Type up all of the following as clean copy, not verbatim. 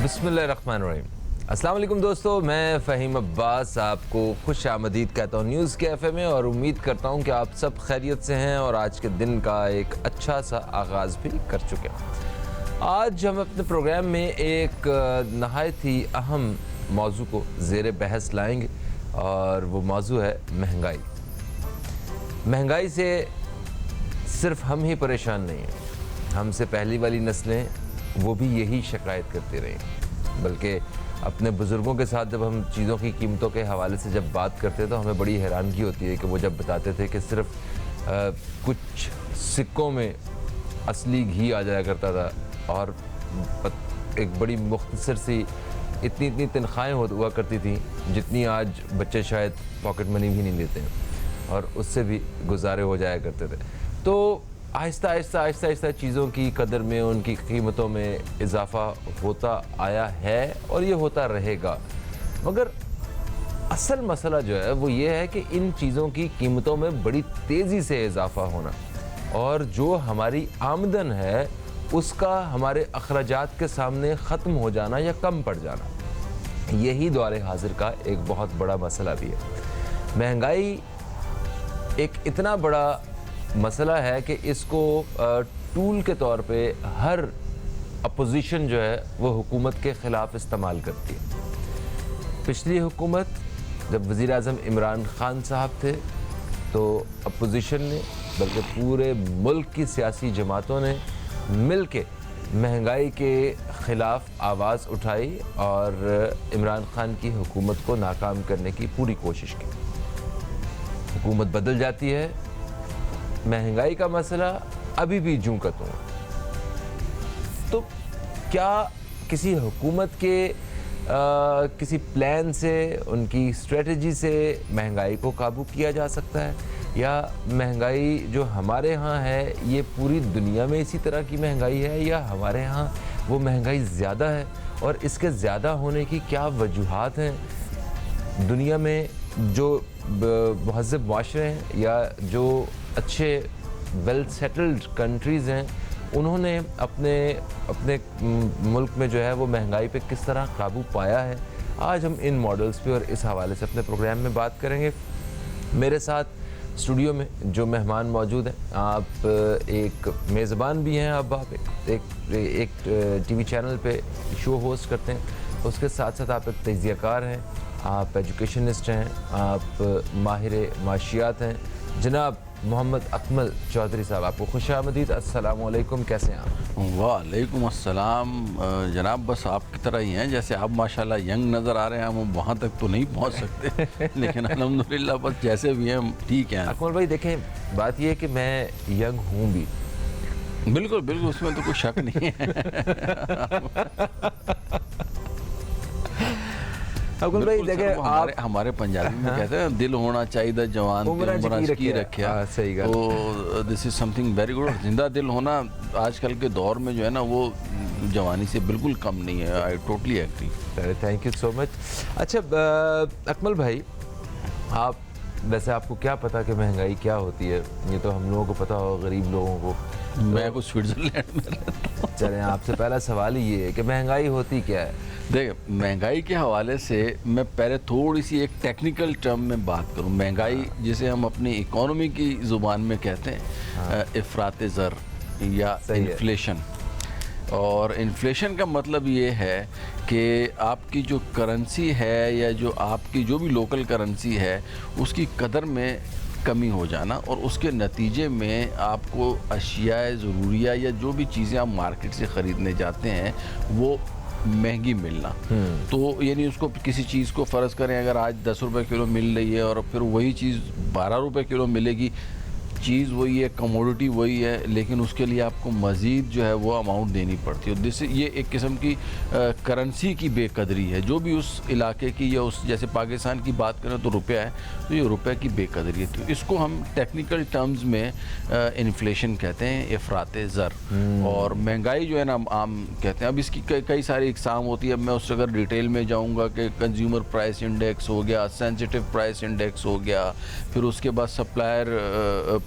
بسم اللہ الرحمن الرحیم۔ السلام علیکم دوستو، میں فہیم عباس آپ کو خوش آمدید کہتا ہوں نیوز کے ایف اے میں، اور امید کرتا ہوں کہ آپ سب خیریت سے ہیں اور آج کے دن کا ایک اچھا سا آغاز بھی کر چکے ہیں۔ آج ہم اپنے پروگرام میں ایک نہایت ہی اہم موضوع کو زیر بحث لائیں گے، اور وہ موضوع ہے مہنگائی۔ مہنگائی سے صرف ہم ہی پریشان نہیں ہیں، ہم سے پہلی والی نسلیں وہ بھی یہی شکایت کرتی رہی، بلکہ اپنے بزرگوں کے ساتھ جب ہم چیزوں کی قیمتوں کے حوالے سے جب بات کرتے تو ہمیں بڑی حیرانگی ہوتی ہے کہ وہ جب بتاتے تھے کہ صرف کچھ سکوں میں اصلی گھی آ جایا کرتا تھا، اور ایک بڑی مختصر سی اتنی تنخواہیں ہوا کرتی تھیں جتنی آج بچے شاید پاکٹ منی بھی نہیں لیتے ہیں، اور اس سے بھی گزارے ہو جایا کرتے تھے۔ تو آہستہ آہستہ چیزوں کی قدر میں، ان کی قیمتوں میں اضافہ ہوتا آیا ہے اور یہ ہوتا رہے گا، مگر اصل مسئلہ جو ہے وہ یہ ہے کہ ان چیزوں کی قیمتوں میں بڑی تیزی سے اضافہ ہونا، اور جو ہماری آمدن ہے اس کا ہمارے اخراجات کے سامنے ختم ہو جانا یا کم پڑ جانا، یہی دور حاضر کا ایک بہت بڑا مسئلہ بھی ہے۔ مہنگائی ایک اتنا بڑا مسئلہ ہے کہ اس کو ٹول کے طور پہ ہر اپوزیشن جو ہے وہ حکومت کے خلاف استعمال کرتی ہے۔ پچھلی حکومت جب وزیر اعظم عمران خان صاحب تھے تو اپوزیشن نے بلکہ پورے ملک کی سیاسی جماعتوں نے مل کے مہنگائی کے خلاف آواز اٹھائی اور عمران خان کی حکومت کو ناکام کرنے کی پوری کوشش کی۔ حکومت بدل جاتی ہے، مہنگائی کا مسئلہ ابھی بھی جوں کا توں۔ تو کیا کسی حکومت کے کسی پلان سے، ان کی اسٹریٹجی سے مہنگائی کو قابو کیا جا سکتا ہے، یا مہنگائی جو ہمارے ہاں ہے یہ پوری دنیا میں اسی طرح کی مہنگائی ہے، یا ہمارے ہاں وہ مہنگائی زیادہ ہے، اور اس کے زیادہ ہونے کی کیا وجوہات ہیں؟ دنیا میں جو مہذب معاشرے ہیں یا جو اچھے ویل سیٹلڈ کنٹریز ہیں، انہوں نے اپنے ملک میں جو ہے وہ مہنگائی پہ کس طرح قابو پایا ہے، آج ہم ان ماڈلز پہ اور اس حوالے سے اپنے پروگرام میں بات کریں گے۔ میرے ساتھ اسٹوڈیو میں جو مہمان موجود ہیں، آپ ایک میزبان بھی ہیں، اب آپ ایک ٹی وی چینل پہ شو ہوسٹ کرتے ہیں، اس کے ساتھ ساتھ آپ ایک تجزیہ کار ہیں، آپ ایجوکیشنسٹ ہیں، آپ ماہر معاشیات ہیں۔ جناب محمد اکمل چودھری صاحب، آپ کو خوش آمدید، السلام علیکم، کیسے ہیں آپ؟ وعلیکم السلام جناب، بس آپ کی طرح ہی ہیں، جیسے آپ ماشاءاللہ ینگ نظر آ رہے ہیں، ہم وہاں تک تو نہیں پہنچ سکتے لیکن الحمدللہ بس جیسے بھی ہیں ٹھیک ہیں۔ اکمل بھائی دیکھیں، بات یہ ہے کہ میں ینگ ہوں بھی، بالکل اس میں تو کوئی شک نہیں ہے۔ ہمارے پنجابی میں کہتے ہیں دل ہونا چاہیے جوان عمر کی رکھیا، تو دس از سم تھنگ ویری گڈ۔ زندہ دل ہونا آج کل کے دور میں جو ہے نا وہ جوانی سے بالکل کم نہیں ہے، I totally agree. Thank you so much. اچھا اکمل بھائی، آپ ویسے آپ کو کیا پتا کہ مہنگائی کیا ہوتی ہے؟ یہ تو ہم لوگوں کو پتا ہو، غریب لوگوں کو۔ میں کو سوئٹزرلینڈ میں رہتا ہوں۔ چلیں، آپ سے پہلا سوال ہی یہ ہے کہ مہنگائی ہوتی کیا ہے؟ دیکھ، مہنگائی کے حوالے سے میں پہلے تھوڑی سی ایک ٹیکنیکل ٹرم میں بات کروں۔ مہنگائی جسے ہم اپنی اکانومی کی زبان میں کہتے ہیں افراط زر یا انفلیشن، اور انفلیشن کا مطلب یہ ہے کہ آپ کی جو کرنسی ہے یا جو آپ کی جو بھی لوکل کرنسی ہے اس کی قدر میں کمی ہو جانا، اور اس کے نتیجے میں آپ کو اشیاء ضروریہ یا جو بھی چیزیں آپ مارکیٹ سے خریدنے جاتے ہیں وہ مہنگی ملنا۔ تو یعنی اس کو کسی چیز کو فرض کریں اگر آج 10 روپے کلو مل رہی ہے اور پھر وہی چیز 12 روپے کلو ملے گی، چیز وہی ہے، کموڈٹی وہی ہے، لیکن اس کے لیے آپ کو مزید جو ہے وہ اماؤنٹ دینی پڑتی ہے۔ جس سے یہ ایک قسم کی کرنسی کی بے قدری ہے، جو بھی اس علاقے کی یا اس جیسے پاکستان کی بات کریں تو روپیہ ہے، تو یہ روپے کی بے قدری ہے۔ تو اس کو ہم ٹیکنیکل ٹرمز میں انفلیشن کہتے ہیں، افراط زر۔ اور مہنگائی جو ہے نا عام کہتے ہیں، اب اس کی کئی ساری اقسام ہوتی ہے، اب میں اس سے اگر ڈیٹیل میں جاؤں گا کہ کنزیومر پرائس انڈیکس ہو گیا، سینسٹیو پرائس انڈیکس ہو گیا، پھر اس کے بعد سپلائر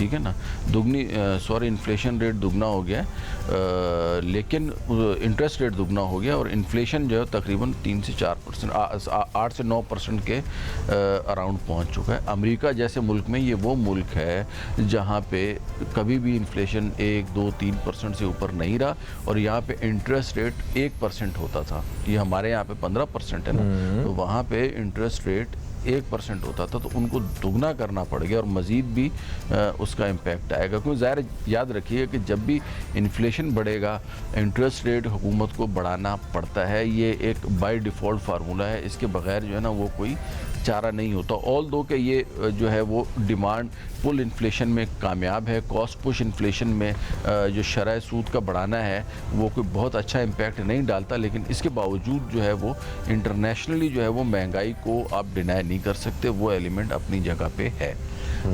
ٹھیک ہے نا, انفلیشن ریٹ دگنا ہو گیا ہے, لیکن انٹرسٹ ریٹ دگنا ہو گیا, اور انفلیشن جو ہے تقریباً 3 سے 4%, 8 سے 9% کے اراؤنڈ پہنچ چکا ہے. امریکہ جیسے ملک میں یہ وہ ملک ہے جہاں پہ کبھی بھی انفلیشن 1, 2, 3% سے اوپر نہیں رہا, اور یہاں پہ انٹرسٹ ریٹ 1% ہوتا تھا. یہ ہمارے یہاں پہ 15% ہے نا, تو وہاں پہ انٹرسٹ ریٹ 1% ہوتا تھا, تو ان کو دگنا کرنا پڑ گیا, اور مزید بھی اس کا امپیکٹ آئے گا. کیونکہ ظاہر یاد رکھیے کہ جب بھی انفلیشن بڑھے گا انٹرسٹ ریٹ حکومت کو بڑھانا پڑتا ہے. یہ ایک بائی ڈیفالٹ فارمولہ ہے, اس کے بغیر جو ہے نا وہ کوئی چارہ نہیں ہوتا. آل دو کہ یہ جو ہے وہ ڈیمانڈ پل انفلیشن میں کامیاب ہے, کاسٹ پش انفلیشن میں جو شرح سود کا بڑھانا ہے وہ کوئی بہت اچھا امپیکٹ نہیں ڈالتا, لیکن اس کے باوجود جو ہے وہ انٹرنیشنلی جو ہے وہ مہنگائی کو آپ ڈینائی نہیں کر سکتے, وہ ایلیمنٹ اپنی جگہ پہ ہے.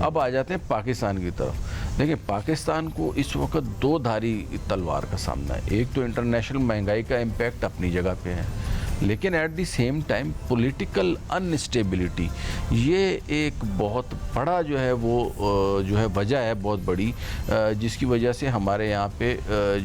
اب آ جاتے ہیں پاکستان کی طرف. دیکھیں پاکستان کو اس وقت 2 دھاری تلوار کا سامنا ہے. ایک تو انٹرنیشنل مہنگائی کا امپیکٹ اپنی جگہ پہ ہے, لیکن at the same time political instability یہ ایک بہت بڑا جو ہے وہ جو ہے وجہ ہے بہت بڑی, جس کی وجہ سے ہمارے یہاں پہ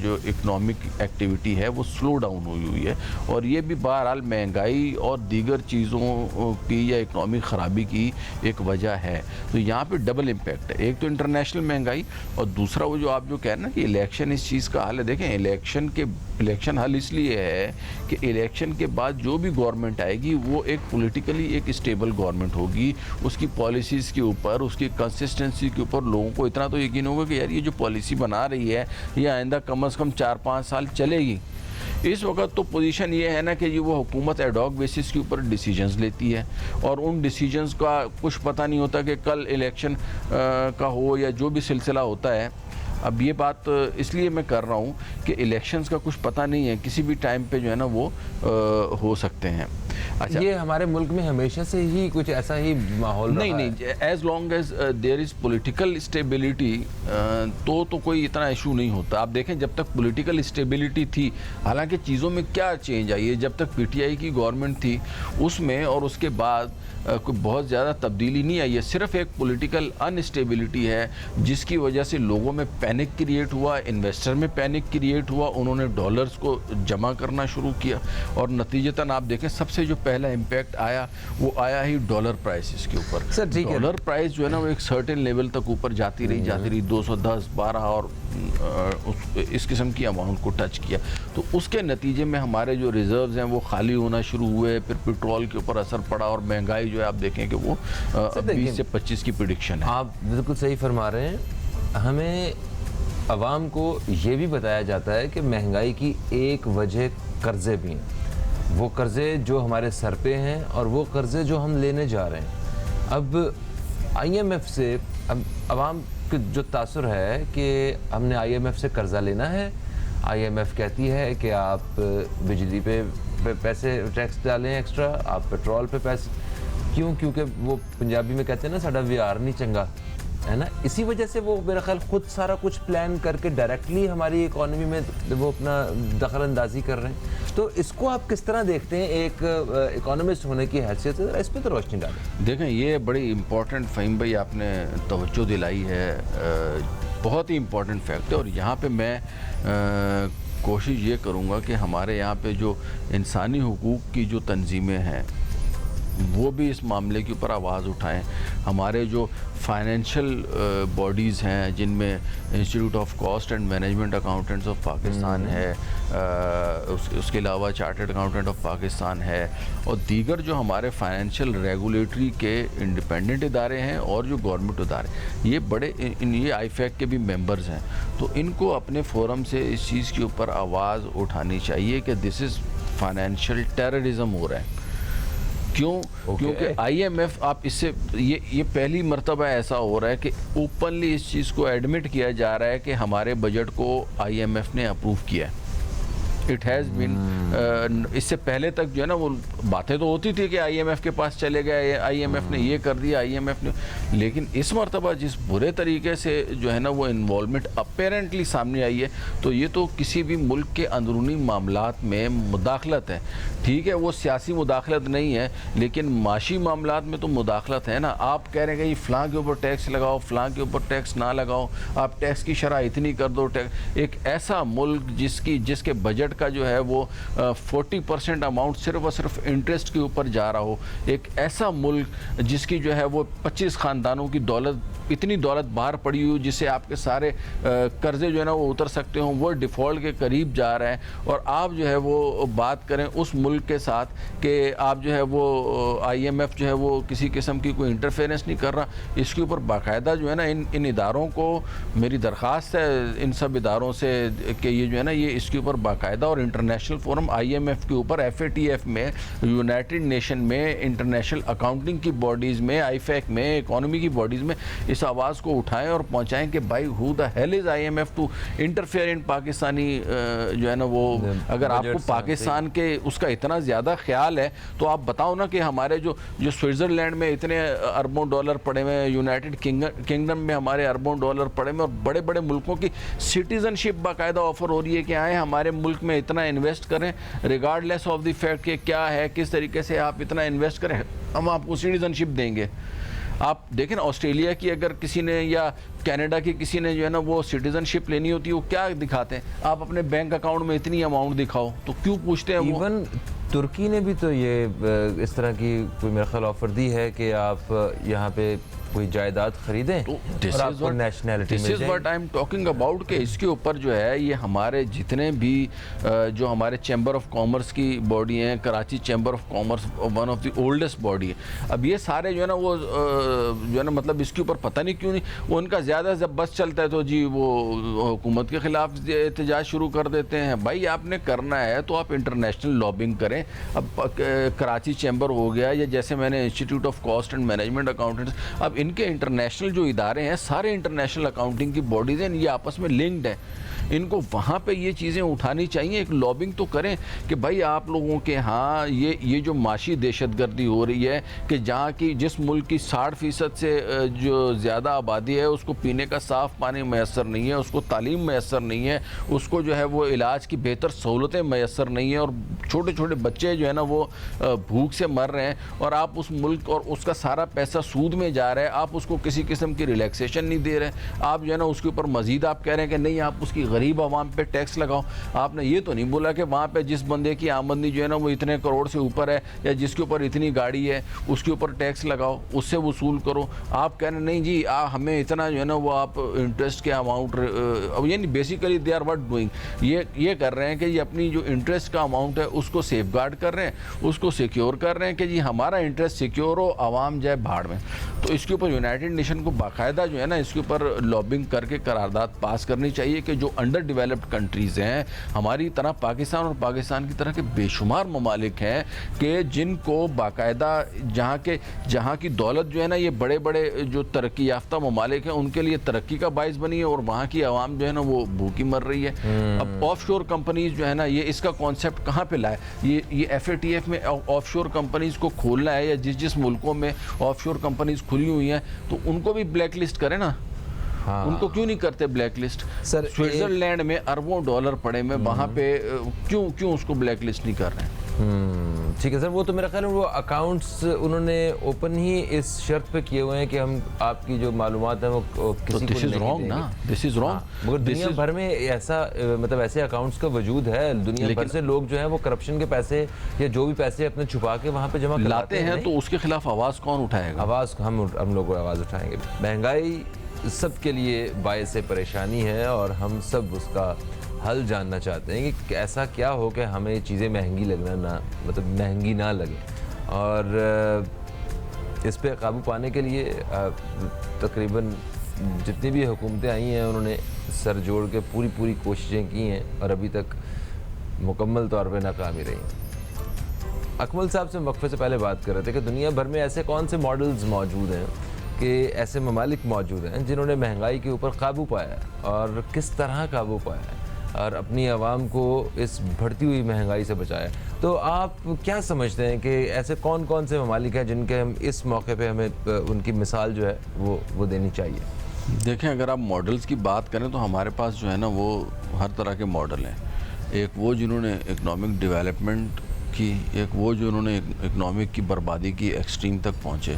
جو اکنامک ایکٹیویٹی ہے وہ سلو ڈاؤن ہوئی ہے, اور یہ بھی بہرحال مہنگائی اور دیگر چیزوں کی یا اکنامک خرابی کی ایک وجہ ہے. تو یہاں پہ ڈبل امپیکٹ ہے, ایک تو انٹرنیشنل مہنگائی, اور دوسرا وہ جو آپ جو کہہ رہے ہیں نا کہ الیکشن اس چیز کا حل ہے. دیکھیں الیکشن حل اس لیے ہے کہ الیکشن کے بعد جو بھی گورنمنٹ آئے گی وہ ایک پولیٹیکلی ایک اسٹیبل گورنمنٹ ہوگی, اس کی پالیسیز کے اوپر, اس کی کنسسٹنسی کے اوپر لوگوں کو اتنا تو یقین ہوگا کہ یار یہ جو پالیسی بنا رہی ہے یہ آئندہ کم از کم 4-5 سال چلے گی. اس وقت تو پوزیشن یہ ہے نا کہ وہ حکومت ایڈ ہاک بیسس کے اوپر ڈیسیجنز لیتی ہے, اور ان ڈیسیجنز کا کچھ پتہ نہیں ہوتا کہ کل الیکشن کا ہو یا جو بھی سلسلہ ہوتا ہے. اب یہ بات اس لیے میں کر رہا ہوں کہ الیکشنز کا کچھ پتہ نہیں ہے, کسی بھی ٹائم پہ جو ہے نا وہ ہو سکتے ہیں. اچھا, یہ ہمارے ملک میں ہمیشہ سے ہی کچھ ایسا ہی ماحول رہا ہے؟ نہیں, as long as there is political stability تو کوئی اتنا ایشو نہیں ہوتا. آپ دیکھیں جب تک پولیٹیکل اسٹیبلٹی تھی, حالانکہ چیزوں میں کیا چینج آئی ہے, جب تک پی ٹی آئی کی گورنمنٹ تھی اس میں اور اس کے بعد کوئی بہت زیادہ تبدیلی نہیں آئی ہے. صرف ایک پولیٹیکل انسٹیبلٹی ہے جس کی وجہ سے لوگوں میں پینک کریٹ ہوا, انویسٹر میں پینک کریٹ ہوا, انہوں نے ڈالرز کو جمع کرنا شروع کیا, اور نتیجتاً آپ دیکھیں سب سے جو پہلا امپیکٹ آیا وہ آیا ہی ڈالر پرائسز کے اوپر. ڈالر پرائس جو ہے نا وہ ایک سرٹن لیول تک اوپر جاتی رہی 210, 12 اور اس قسم کی اماؤنٹ کو ٹچ کیا. تو اس کے نتیجے میں ہمارے جو ریزروز ہیں وہ خالی ہونا شروع ہوئے, پھر پیٹرول کے اوپر اثر پڑا, اور مہنگائی جو ہے آپ دیکھیں کہ وہ 20 سے 25 کی پریڈکشن ہے. آپ بالکل صحیح فرما رہے ہیں. ہمیں عوام کو یہ بھی بتایا جاتا ہے کہ مہنگائی کی ایک وجہ قرضے بھی ہیں, وہ قرضے جو ہمارے سر پہ ہیں اور وہ قرضے جو ہم لینے جا رہے ہیں. اب آئی ایم ایف سے اب عوام کا جو تاثر ہے کہ ہم نے آئی ایم ایف سے قرضہ لینا ہے, آئی ایم ایف کہتی ہے کہ آپ بجلی پہ پیسے ٹیکس ڈالیں ایکسٹرا, آپ پیٹرول پہ پیسے, کیونکہ وہ پنجابی میں کہتے ہیں نا ساڈا ویار نہیں چنگا ہے نا. اسی وجہ سے وہ میرا خیال خود سارا کچھ پلان کر کے ڈائریکٹلی ہماری اکانومی میں وہ اپنا دخل اندازی کر رہے ہیں. تو اس کو آپ کس طرح دیکھتے ہیں ایک اکانومسٹ ہونے کی حیثیت سے؟ اس پہ تو روشنی ڈالیں. دیکھیں یہ بڑی امپورٹنٹ فہیم بھائی آپ نے توجہ دلائی ہے, بہت ہی امپورٹنٹ فیکٹ ہے. اور یہاں پہ میں کوشش یہ کروں گا کہ ہمارے یہاں پہ جو انسانی حقوق کی جو تنظیمیں ہیں وہ بھی اس معاملے کے اوپر آواز اٹھائیں. ہمارے جو فائنینشیل باڈیز ہیں جن میں institute of cost and management accountants of Pakistan ہے, اس کے علاوہ چارٹرڈ اکاؤنٹنٹ آف پاکستان ہے, اور دیگر جو ہمارے فائنینشیل ریگولیٹری کے انڈیپینڈنٹ ادارے ہیں اور جو گورنمنٹ ادارے, یہ بڑے یہ آئی فیک کے بھی ممبرز ہیں. تو ان کو اپنے فورم سے اس چیز کے اوپر آواز اٹھانی چاہیے کہ دس از فائنینشیل ٹیررزم ہو رہا ہے. کیونکہ آئی ایم ایف, آپ اس سے یہ پہلی مرتبہ ایسا ہو رہا ہے کہ اوپنلی اس چیز کو ایڈمٹ کیا جا رہا ہے کہ ہمارے بجٹ کو آئی ایم ایف نے اپروو کیا ہے. اٹ ہیز بین اس سے پہلے تک جو ہے نا وہ باتیں تو ہوتی تھی کہ آئی ایم ایف کے پاس چلے گئے, آئی ایم ایف نے یہ کر دیا, آئی ایم ایف نے, لیکن اس مرتبہ جس برے طریقے سے جو ہے نا وہ انوالومنٹ اپیرنٹلی سامنے آئی ہے, تو یہ تو کسی بھی ملک کے اندرونی معاملات میں مداخلت ہے. ٹھیک ہے وہ سیاسی مداخلت نہیں ہے, لیکن معاشی معاملات میں تو مداخلت ہے نا. آپ کہہ رہے ہیں کہ فلاں کے اوپر ٹیکس لگاؤ, فلاں کے اوپر ٹیکس نہ لگاؤ, آپ ٹیکس کی شرح اتنی کر دو. ایک ایسا ملک جس کے بجٹ کا جو ہے وہ 40% اماؤنٹ صرف اور صرف انٹرسٹ کے اوپر جا رہا ہو, ایک ایسا ملک جس کی جو ہے وہ 25 خاندانوں کی اتنی دولت باہر پڑی ہوئی جس سے آپ کے سارے قرضے جو ہے نا وہ اتر سکتے ہوں, وہ ڈیفالٹ کے قریب جا رہے ہیں, اور آپ جو ہے وہ بات کریں اس ملک کے ساتھ کہ آپ جو ہے وہ آئی ایم ایف جو ہے وہ کسی قسم کی کوئی انٹرفیرنس نہیں کر رہا. اس کے اوپر باقاعدہ جو ہے نا ان اداروں کو میری درخواست ہے ان سب اداروں سے کہ یہ جو ہے نا یہ اس کے اوپر باقاعدہ, اور international forum I M F کے اوپر, ایف اے ٹی ایف میں, یونائٹڈ نیشن میں, انٹرنیشنل اکاؤنٹنگ کی باڈیز میں, آئی فیک میں, اکانومی کی باڈیز میں اس آواز کو اٹھائیں اور پہنچائیں کہ بھائی who the hell is I M F to interfere in Pakistani جو ہے نا وہ, اگر آپ کو پاکستان کے اس کا اتنا زیادہ خیال ہے تو آپ بتاؤ نا کہ ہمارے جو سوئٹزرلینڈ میں اتنے اربوں ڈالر پڑے ہوئے, یونائٹڈ کنگڈم میں ہمارے اربوں ڈالر پڑے ہوئے, اور بڑے بڑے ملکوں کی سٹیزن شپ باقاعدہ آفر ہو رہی ہے کہ آئیں ہمارے ملک میں اتنا انویسٹ کریں, regard less of the fact کہ کیا ہے کس طریقے سے آپ اتنا انویسٹ کریں ہم آپ کو سٹیزن شپ دیں گے. آپ دیکھیں نا آسٹریلیا کی اگر کسی نے یا کینیڈا کی کسی نے جو ہے نا وہ سٹیزن شپ لینی ہوتی ہے, وہ کیا دکھاتے ہیں, آپ اپنے بینک اکاؤنٹ میں اتنی اماؤنٹ دکھاؤ, تو کیوں پوچھتے ہیں وہ. ایون ترکی نے بھی تو یہ اس طرح کی کوئی میرا خیال آفر دی ہے کہ آپ یہاں پہ کوئی جائیداد خریدیں اور آپ کو نیشنلٹی مل جائے. This is what I'm talking about کہ اس کے اوپر جو ہے یہ ہمارے جتنے بھی جو ہمارے چیمبر آف کامرس کی باڈی ہیں, Karachi chamber of commerce one of the oldest body ہے, اب یہ سارے جو ہے نا وہ جو ہے نا مطلب اس کے اوپر پتہ نہیں کیوں نہیں, وہ ان کا زیادہ جب بس چلتا ہے تو جی وہ حکومت کے خلاف احتجاج شروع کر دیتے ہیں. بھائی آپ نے کرنا ہے تو آپ انٹرنیشنل لابنگ کریں. اب کراچی چیمبر ہو گیا, یا جیسے میں نے institute of cost and management accountants, اب ان کے انٹرنیشنل جو ادارے ہیں سارے انٹرنیشنل اکاؤنٹنگ کی باڈیز ہیں, یہ آپس میں لنکڈ ہیں, ان کو وہاں پہ یہ چیزیں اٹھانی چاہیے. ایک لابنگ تو کریں کہ بھائی آپ لوگوں کے ہاں یہ جو معاشی دہشت گردی ہو رہی ہے کہ جہاں کی جس ملک کی 60% سے جو زیادہ آبادی ہے اس کو پینے کا صاف پانی میسر نہیں ہے, اس کو تعلیم میسر نہیں ہے, اس کو جو ہے وہ علاج کی بہتر سہولتیں میسر نہیں ہیں, اور چھوٹے چھوٹے بچے جو ہے نا وہ بھوک سے مر رہے ہیں, اور آپ اس ملک اور اس کا سارا پیسہ سود میں جا رہا ہے, آپ اس کو کسی قسم کی ریلیکسیشن نہیں دے رہے, آپ جو ہے نا اس کے اوپر مزید آپ کہہ رہے ہیں کہ نہیں آپ اس کی غریب عوام پہ ٹیکس لگاؤ. آپ نے یہ تو نہیں بولا کہ وہاں پہ جس بندے کی آمدنی جو ہے نا وہ اتنے کروڑ سے اوپر ہے, یا جس کے اوپر اتنی گاڑی ہے اس کے اوپر ٹیکس لگاؤ, اس سے وصول کرو. آپ کہہ رہے ہیں نہیں جی ہمیں اتنا جو ہے نا وہ آپ انٹرسٹ کے اماؤنٹ, یعنی basically they are what doing, یہ کر رہے ہیں کہ یہ اپنی جو انٹرسٹ کا اماؤنٹ ہے اس کو سیف گارڈ کر رہے ہیں, اس کو سیکیور کر رہے ہیں کہ جی ہمارا انٹرسٹ سیکیور ہو, عوام جائے بھاڑ میں. تو اس کے اوپر یونائٹڈ نیشن کو باقاعدہ جو ہے نا اس کے اوپر لابنگ کر کے قرارداد پاس کرنی چاہیے کہ جو انڈر ڈیولپڈ کنٹریز ہیں ہماری طرح, پاکستان اور پاکستان کی طرح کے بے شمار ممالک ہیں کہ جن کو باقاعدہ جہاں کی دولت جو ہے نا یہ بڑے بڑے جو ترقی یافتہ ممالک ہیں ان کے لیے ترقی کا باعث بنی ہے, اور وہاں کی عوام جو ہے نا وہ بھوکی مر رہی ہے. اب آف شور کمپنیز جو ہے نا یہ اس کا کانسیپٹ کہاں پہ لائے, یہ ایف اے ٹی ایف میں آف شور کمپنیز کو کھولنا ہے, یا جس ملکوں میں آف شور کمپنیز کھلی ہوئی ہیں تو ان کو بھی بلیک لسٹ کریں نا. ان کو کیوں نہیں کرتے بلیک لسٹ؟ سر سوئٹزرلینڈ میں اربوں ڈالر پڑے میں, وہاں پہ کیوں اس کو بلیک لسٹ نہیں کر رہے ہیں؟ ٹھیک ہے سر, وہ تو میرا خیال ہے وہ اکاؤنٹس انہوں نے اوپن ہی اس شرط پہ کیے ہوئے ہیں کہ ہم آپ کی جو معلومات ہیں وہ کسی کو نہیں دیں گے. دس از رانگ. مگر دنیا بھر میں ایسا مطلب ایسے اکاؤنٹس کا وجود ہے, دنیا بھر سے لوگ جو ہیں وہ کرپشن کے پیسے یا جو بھی پیسے اپنے چھپا کے وہاں پہ جمع لاتے ہیں, تو اس کے خلاف آواز کون اٹھائے گا؟ آواز ہم لوگ آواز اٹھائیں گے. مہنگائی سب کے لیے باعث پریشانی ہے, اور ہم سب اس کا حل جاننا چاہتے ہیں کہ ایسا کیا ہو کہ ہمیں چیزیں مہنگی مہنگی نہ لگیں, اور اس پہ قابو پانے کے لیے تقریباً جتنی بھی حکومتیں آئی ہیں انہوں نے سر جوڑ کے پوری کوششیں کی ہیں, اور ابھی تک مکمل طور پہ ناکام ہی رہی. اکمل صاحب سے وقفے سے پہلے بات کر رہے تھے کہ دنیا بھر میں ایسے کون سے ماڈلز موجود ہیں, کہ ایسے ممالک موجود ہیں جنہوں نے مہنگائی کے اوپر قابو پایا ہے, اور کس طرح قابو پایا ہے. اور اپنی عوام کو اس بڑھتی ہوئی مہنگائی سے بچایا. تو آپ کیا سمجھتے ہیں کہ ایسے کون کون سے ممالک ہیں جن کے ہم اس موقع پہ ہمیں ان کی مثال جو ہے وہ دینی چاہیے؟ دیکھیں اگر آپ ماڈلز کی بات کریں تو ہمارے پاس جو ہے نا وہ ہر طرح کے ماڈل ہیں. ایک وہ جنہوں نے اکنامک ڈیولپمنٹ کی, ایک وہ جو انہوں نے اکنامک کی بربادی کی ایکسٹریم تک پہنچے.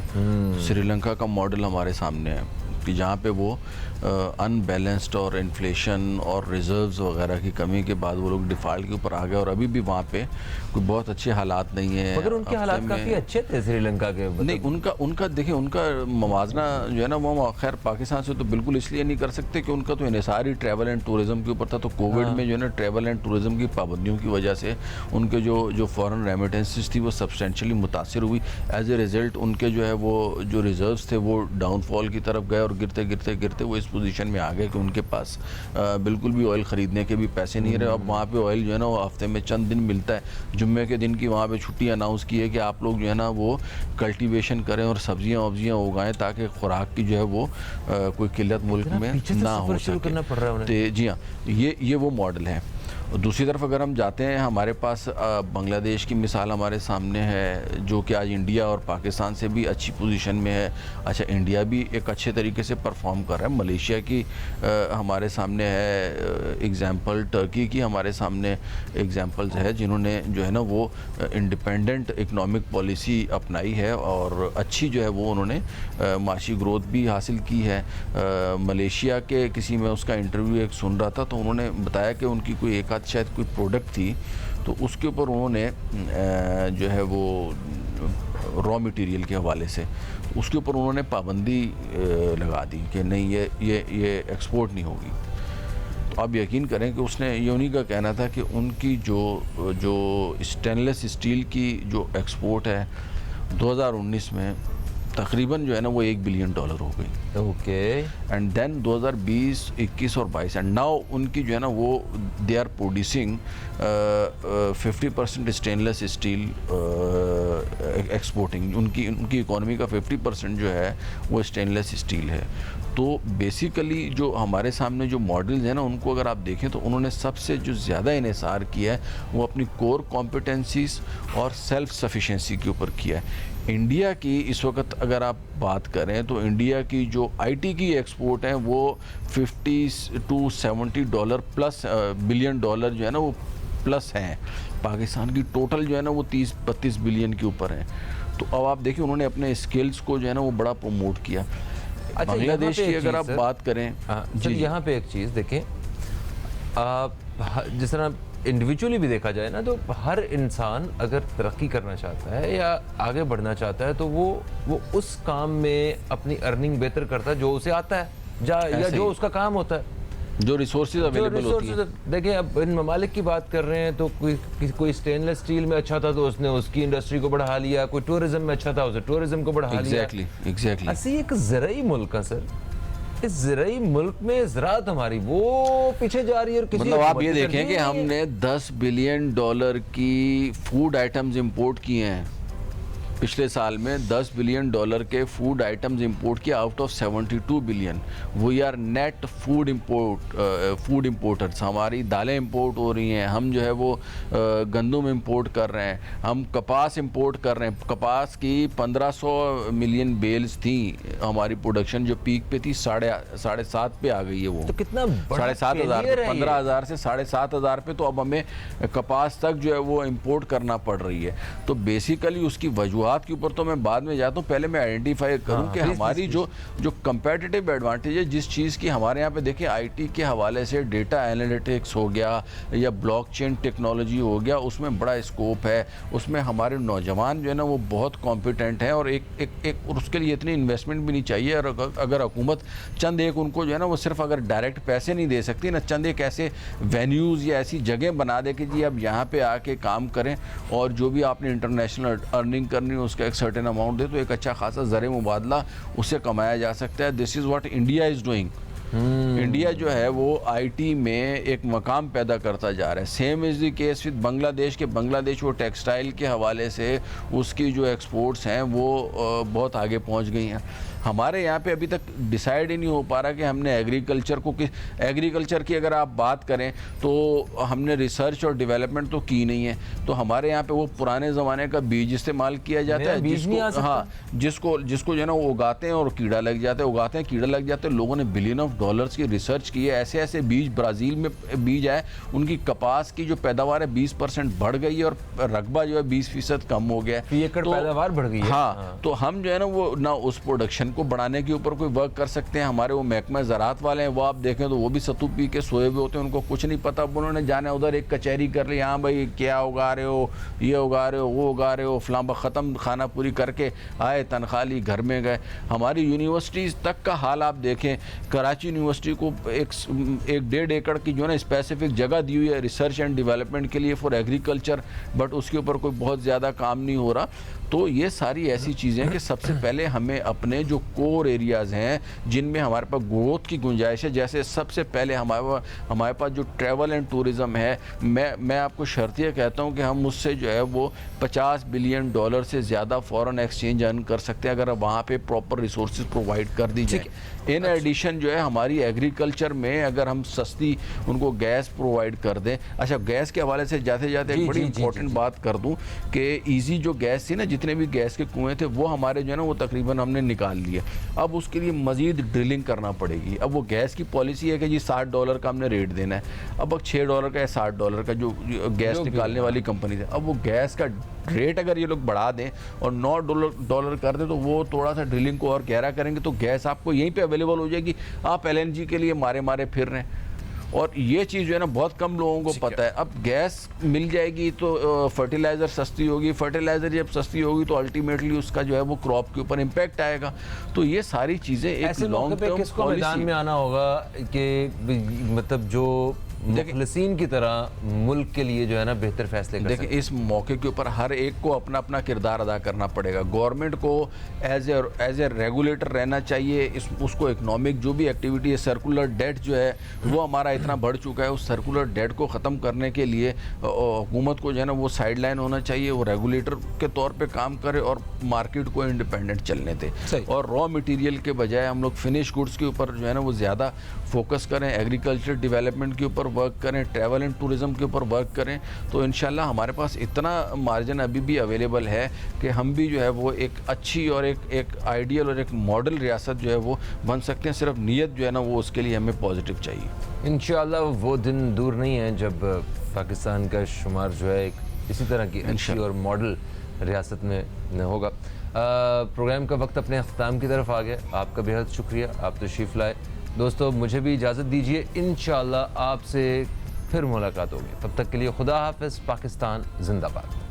سری لنکا کا ماڈل ہمارے سامنے ہے کہ جہاں پہ وہ ان بیلنسڈ اور انفلیشن اور ریزروز وغیرہ کی کمی کے بعد وہ لوگ ڈیفالٹ کے اوپر آ گئے, اور ابھی بھی وہاں پہ کوئی بہت اچھے حالات نہیں ہیں. مگر ان کے حالات کافی اچھے تھے سری لنکا کے. نہیں, ان کا دیکھیں ان کا موازنہ جو ہے نا وہ خیر پاکستان سے تو بالکل اس لیے نہیں کر سکتے کہ ان کا تو انحصار ہی ٹریول اینڈ ٹورزم کے اوپر تھا. تو کووڈ میں جو ہے نا ٹریول اینڈ ٹورزم کی پابندیوں کی وجہ سے ان کے جو فورن ریمیٹنسز تھی وہ سبسٹینشلی متاثر ہوئی. ایز اے ریزلٹ ان کے جو ہے وہ جو ریزروز تھے وہ ڈاؤن فال کی طرف گئے, اور گرتے گرتے وہ اس پوزیشن میں آ گئے کہ ان کے پاس بالکل بھی آئل خریدنے کے بھی پیسے نہیں رہے. اب وہاں پہ آئل جو ہے نا وہ ہفتے میں چند دن ملتا ہے. جمعے کے دن کی وہاں پہ چھٹی اناؤنس کی ہے کہ آپ لوگ جو ہے نا وہ کلٹیویشن کریں اور سبزیاں اگائیں تاکہ خوراک کی جو ہے وہ کوئی قلت ملک میں نہ ہو سکے. جی ہاں, یہ وہ ماڈل ہے. دوسری طرف اگر ہم جاتے ہیں, ہمارے پاس بنگلہ دیش کی مثال ہمارے سامنے ہے جو کہ آج انڈیا اور پاکستان سے بھی اچھی پوزیشن میں ہے. اچھا, انڈیا بھی ایک اچھے طریقے سے پرفارم کر رہا ہے. ملیشیا کی ہمارے سامنے ہے ایگزامپل, ٹرکی کی ہمارے سامنے ایگزامپلز ہے جنہوں نے جو ہے نا وہ انڈیپینڈنٹ اکنامک پالیسی اپنائی ہے اور اچھی جو ہے وہ انہوں نے معاشی گروتھ بھی حاصل کی ہے. ملیشیا کے کسی میں اس کا انٹرویو ایک سن رہا تھا تو انہوں نے بتایا کہ ان کی کوئی ایک آدھ شاید کوئی پروڈکٹ تھی تو اس کے اوپر انہوں نے جو ہے وہ را مٹیریل کے حوالے سے اس کے اوپر انہوں نے پابندی لگا دی کہ نہیں یہ ایکسپورٹ نہیں ہوگی. تو آپ یقین کریں کہ اس نے یہ انہی کا کہنا تھا کہ ان کی جو اسٹینلیس اسٹیل کی جو ایکسپورٹ ہے 2019 میں تقریباً جو ہے نا وہ $1 بلین ہو گئی. اوکے. اینڈ دین 2020, 21 اور 22 اینڈ ناؤ ان کی جو ہے نا وہ they are producing 50% stainless steel exporting. ان کی اکانومی کا 50% جو ہے وہ اسٹینلیس اسٹیل ہے. تو بیسیکلی جو ہمارے سامنے جو ماڈلز ہیں نا ان کو اگر آپ دیکھیں تو انہوں نے سب سے جو زیادہ انحصار کیا ہے وہ اپنی کور کمپیٹنسیز اور سیلف سفیشینسی کے اوپر کیا ہے. انڈیا کی اس وقت اگر آپ بات کریں تو انڈیا کی جو آئی ٹی کی ایکسپورٹ ہیں وہ $50 to $70 پلس بلین جو ہے نا وہ پلس ہیں. پاکستان کی ٹوٹل جو ہے نا وہ 30-32 بلین کے اوپر ہیں. تو اب آپ دیکھیں انہوں نے اپنے اسکلز کو جو ہے نا وہ بڑا پروموٹ کیا. بنگلہ دیش کی اگر آپ بات کریں جی یہاں پہ ایک چیز دیکھیں, جس طرح انڈیویجولی بھی دیکھا جائے نا تو ہر انسان اگر ترقی کرنا چاہتا ہے یا آگے بڑھنا چاہتا ہے تو وہ اس کام میں اپنی ارننگ بہتر کرتا ہے جو اسے آتا ہے یا جو اس کا کام ہوتا ہے, جو ریسورسز اویلیبل ہوتی ہیں. دیکھیں اب ان ممالک کی بات کر رہے ہیں تو کوئی اسٹینلیس اسٹیل میں اچھا تھا تو اس نے اس کی انڈسٹری کو بڑھا لیا, کوئی ٹورزم میں اچھا تھا اسے ٹورزم کو بڑھا لیا. ایگزیکٹلی. اسی ایک زرعی ملک ہے سر, اس زرعی ملک میں زراعت ہماری وہ پیچھے جا رہی ہے. اور مطلب آپ یہ دیکھیں کہ ہم نے $10 بلین کی فوڈ آئٹمز امپورٹ کیے ہیں پچھلے سال میں. $10 بلین کے فوڈ آئٹمز امپورٹ کیا out of 72 billion. We are net food importers. ہماری دالیں امپورٹ ہو رہی ہیں, ہم جو ہے وہ گندم امپورٹ کر رہے ہیں, ہم کپاس امپورٹ کر رہے ہیں. کپاس کی 1500 ملین بیلز تھیں ہماری پروڈکشن جو پیک پہ تھی 7.5 پہ آ گئی ہے. وہ تو کتنا 7,500 15,000 سے 7,500 پہ. تو اب ہمیں کپاس تک جو ہے وہ امپورٹ کرنا پڑ رہی ہے. تو بیسیکلی اس کی وجوہات کے اوپر تو میں بعد میں جاتا ہوں, پہلے میں آئیڈینٹیفائی کروں کہ ہماری جو کمپیٹیٹیو ایڈوانٹیج ہے جس چیز کی ہمارے یہاں پہ دیکھیں آئی ٹی کے حوالے سے ڈیٹا اینالیٹکس ہو گیا یا بلاک چین ٹیکنالوجی ہو گیا, اس میں بڑا اسکوپ ہے. اس میں ہمارے نوجوان جو ہے نا وہ بہت کمپیٹنٹ ہیں اور اور اس کے لیے اتنی انویسٹمنٹ بھی نہیں چاہیے. اور اگر حکومت چند ایک ان کو جو ہے نا وہ صرف اگر ڈائریکٹ پیسے نہیں دے سکتی نا, چند ایک ایسے وینیوز یا ایسی جگہ بنا دے کہ جی اب یہاں پہ آ کے کام کریں اور جو بھی آپ نے انٹرنیشنل ارننگ کرنی اس کا ایک سرٹن اماؤنٹ دے تو ایک اچھا خاصا زر مبادلہ اس سے کمایا جا سکتا ہے. This is what India is doing. India جو ہے وہ آئی ٹی میں ایک مقام پیدا کرتا جا رہا ہے. Same is the case with Bangladesh کے بنگلہ دیش وہ ٹیکسٹائل کے حوالے سے اس کی جو ایکسپورٹس ہیں وہ بہت آگے پہنچ گئی ہیں. ہمارے یہاں پہ ابھی تک ڈیسائیڈ ہی نہیں ہو پا رہا کہ ہم نے ایگریکلچر کو ایگریکلچر کی اگر آپ بات کریں تو ہم نے ریسرچ اور ڈیولپمنٹ تو کی نہیں ہے. تو ہمارے یہاں پہ وہ پرانے زمانے کا بیج استعمال کیا جاتا ہے جس کو جو ہے نا وہ اگاتے ہیں اور کیڑا لگ جاتا ہے, کیڑا لگ جاتا ہے. لوگوں نے بلین آف ڈالرز کی ریسرچ کی ہے, ایسے بیج برازیل میں بیج آئے, ان کی کپاس کی جو پیداوار ہے 20% بڑھ گئی ہے اور رقبہ جو ہے 20% کم ہو گیا ہے. فی ایکڑ پیداوار بڑھ گئی ہے. ہاں, تو ہم جو ہے نا وہ نہ اس پروڈکشن کو بڑھانے کے اوپر کوئی ورک کر سکتے ہیں. ہمارے وہ محکمہ زراعت والے ہیں, وہ آپ دیکھیں تو وہ بھی ستو پی کے سوئے ہوئے ہوتے ہیں, ان کو کچھ نہیں پتا. انہوں نے جانا ادھر ایک کچہری کر لی, ہاں بھائی کیا اگا رہے ہو, یہ اگا رہے ہو, وہ اگا رہے ہو, فلاں ختم, کھانا پوری کر کے آئے, تنخواہ لی, گھر میں گئے. ہماری یونیورسٹیز تک کا حال آپ دیکھیں. کراچی یونیورسٹی کو 1.5 ایکڑ کی جو ہے نا اسپیسیفک جگہ دی ہوئی ہے ریسرچ اینڈ ڈیولپمنٹ کے لیے فار ایگریکلچر, بٹ اس کے اوپر کوئی بہت زیادہ کام نہیں ہو رہا. تو یہ ساری ایسی چیزیں کہ سب سے پہلے ہمیں اپنے جو کور ایریاز ہیں جن میں ہمارے پاس گروتھ کی گنجائش ہے, جیسے سب سے پہلے ہمارے پاس جو ٹریول اینڈ ٹورزم ہے, میں آپ کو شرطیہ کہتا ہوں کہ ہم اس سے جو ہے وہ $50 بلین سے زیادہ فورن ایکسچینج ارن کر سکتے ہیں اگر وہاں پہ پراپر ریسورسز پرووائڈ کر دی جائیں. ان ایڈیشن جو ہے ہماری ایگریکلچر میں اگر ہم سستی ان کو گیس پرووائڈ کر دیں. اچھا, گیس کے حوالے سے جاتے جاتے ایک بڑی امپورٹنٹ بات کر دوں کہ ایزی جو گیس تھی نا, جتنے بھی گیس کے کنویں تھے وہ ہمارے جو ہے نا وہ تقریباً ہم نے نکال لیے. اب اس کے لیے مزید ڈرلنگ کرنا پڑے گی. اب وہ گیس کی پالیسی ہے کہ جی $60 کا ہم نے ریٹ دینا ہے. اب $6 کا یا $60 کا جو گیس نکالنے والی کمپنی تھے, اب وہ گیس کا ریٹ اگر یہ لوگ بڑھا دیں اور $9 کر دیں تو وہ تھوڑا سا ڈرلنگ کو اور گہرا کریں گے تو گیس آپ کو یہیں پہ اویلیبل ہو جائے گی. آپ LNG کے لیے مارے پھر رہے ہیں, اور یہ چیز جو ہے نا بہت کم لوگوں کو پتہ ہے. اب گیس مل جائے گی تو فرٹیلائزر سستی ہوگی, فرٹیلائزر جب سستی ہوگی تو الٹیمیٹلی اس کا جو ہے وہ کراپ کے اوپر امپیکٹ آئے گا. تو یہ ساری چیزیں ایک لانگ ٹرم کس کو میدان میں آنا ہوگا کہ مطلب جو مخلصین کی طرح ملک کے لیے جو ہے نا بہتر فیصلے کر دیکھیں, اس موقع کے اوپر ہر ایک کو اپنا اپنا کردار ادا کرنا پڑے گا. گورنمنٹ کو ایز اے ریگولیٹر رہنا چاہیے. اس کو اکنامک جو بھی ایکٹیویٹی ہے, سرکولر ڈیٹ جو ہے وہ ہمارا اتنا بڑھ چکا ہے, اس سرکولر ڈیٹ کو ختم کرنے کے لیے حکومت کو جو ہے نا وہ سائڈ لائن ہونا چاہیے. وہ ریگولیٹر کے طور پہ کام کرے اور مارکیٹ کو انڈیپینڈنٹ چلنے دے, اور را مٹیریل کے بجائے ہم لوگ فنش گڈس کے اوپر جو ہے نا وہ زیادہ فوکس کریں, ایگریکلچر ڈیولپمنٹ کے اوپر ورک کریں, ٹریول اینڈ ٹورزم کے اوپر ورک کریں. تو انشاءاللہ ہمارے پاس اتنا مارجن ابھی بھی اویلیبل ہے کہ ہم بھی جو ہے وہ ایک اچھی اور ایک آئیڈیل اور ایک ماڈل ریاست جو ہے وہ بن سکتے ہیں. صرف نیت جو ہے نا وہ اس کے لیے ہمیں پازیٹیو چاہیے. انشاءاللہ وہ دن دور نہیں ہے جب پاکستان کا شمار جو ہے اسی طرح کی اچھی اور ماڈل ریاست میں ہوگا. پروگرام کا وقت اپنے اختتام کی طرف آ گیا. آپ کا بہت شکریہ, آپ تشریف لائے. دوستو مجھے بھی اجازت دیجیے, انشاءاللہ آپ سے پھر ملاقات ہوگی. تب تک کے لیے خدا حافظ. پاکستان زندہ باد.